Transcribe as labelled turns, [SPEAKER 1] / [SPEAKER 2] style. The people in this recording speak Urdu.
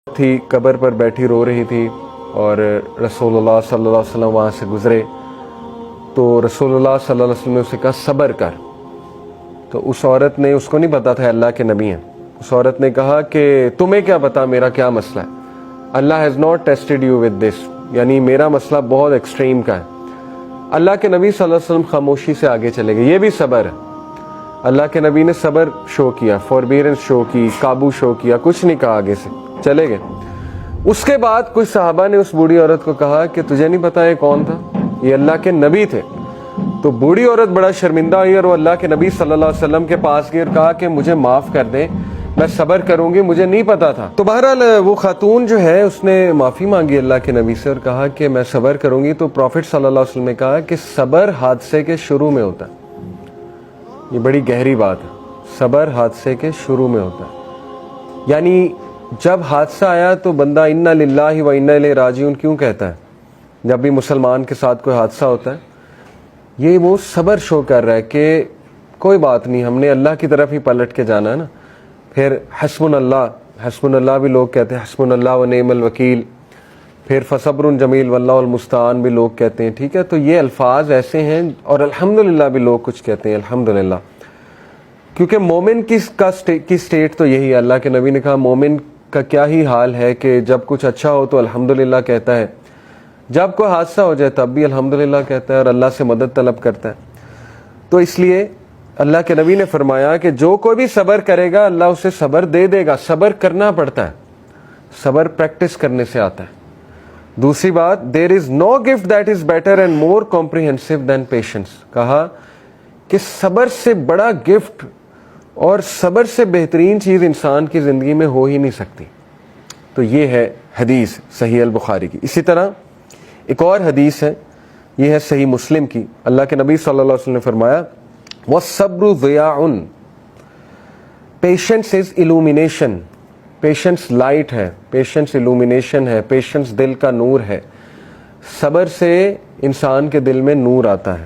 [SPEAKER 1] تھی قبر پر بیٹھی رو رہی تھی اور رسول اللہ صلی اللہ علیہ وسلم وہاں سے گزرے تو رسول اللہ صلی اللہ علیہ وسلم نے اسے کہا صبر کر. تو اس عورت نے، اس کو نہیں پتا تھا اللہ کے نبی ہیں، اس عورت نے کہا کہ تمہیں کیا پتا میرا کیا مسئلہ ہے، Allah has not tested you with this, یعنی میرا مسئلہ بہت ایکسٹریم کا ہے. اللہ کے نبی صلی اللہ علیہ وسلم خاموشی سے آگے چلے گئے. یہ بھی صبر ہے. اللہ کے نبی نے صبر شو کیا، فوربیرنس شو کی، قابو شو کیا، کچھ نہیں کہا، آگے سے چلے گئے. اس کے بعد کچھ صحابہ نے اس بوڑھی عورت کو کہا کہ تجھے نہیں پتا یہ کون تھا، یہ اللہ کے نبی تھے. تو بوڑھی عورت بڑا شرمندہ ہوئی اور وہ اللہ کے نبی صلی اللہ علیہ وسلم کے پاس گئی اور کہا کہ مجھے معاف کر دیں، میں صبر کروں گی، مجھے نہیں پتا تھا. تو بہرحال وہ خاتون جو ہے اس نے معافی مانگی اللہ کے نبی سے اور کہا کہ میں صبر کروں گی. تو پروفٹ صلی اللہ علیہ وسلم نے کہا کہ صبر حادثے کے شروع میں ہوتا ہے. یہ بڑی گہری بات ہے. صبر حادثے کے شروع میں ہوتا ہے، یعنی جب حادثہ آیا تو بندہ انا للہ و انا الیہ راجعون کیوں کہتا ہے؟ جب بھی مسلمان کے ساتھ کوئی حادثہ ہوتا ہے یہ وہ صبر شو کر رہا ہے کہ کوئی بات نہیں، ہم نے اللہ کی طرف ہی پلٹ کے جانا ہے نا. پھر حسبن اللہ بھی لوگ کہتے ہیں، حسبن اللہ و نعم الوکیل. پھر فصبر جمیل واللہ المستعان بھی لوگ کہتے ہیں. ٹھیک ہے، تو یہ الفاظ ایسے ہیں. اور الحمدللہ بھی لوگ کچھ کہتے ہیں، الحمدللہ، کیونکہ مومن کی سٹیٹ تو یہی ہے. اللہ کے نبی نے کہا مومن کا کیا ہی حال ہے کہ جب کچھ اچھا ہو تو الحمدللہ کہتا ہے، جب کوئی حادثہ ہو جائے تب بھی الحمدللہ کہتا ہے اور اللہ سے مدد طلب کرتا ہے. تو اس لیے اللہ کے نبی نے فرمایا کہ جو کوئی بھی صبر کرے گا اللہ اسے صبر دے دے گا. صبر کرنا پڑتا ہے، صبر پریکٹس کرنے سے آتا ہے. دوسری بات، there is no gift that is better and more comprehensive than patience. کہا کہ صبر سے بڑا گفٹ اور صبر سے بہترین چیز انسان کی زندگی میں ہو ہی نہیں سکتی. تو یہ ہے حدیث صحیح البخاری کی. اسی طرح ایک اور حدیث ہے، یہ ہے صحیح مسلم کی. اللہ کے نبی صلی اللہ علیہ وسلم نے فرمایا وَالصَّبْرُ ضِيَاءٌ، patience is illumination. Patience light ہے، پیشنس illumination ہے، پیشنس دل کا نور ہے. صبر سے انسان کے دل میں نور آتا ہے.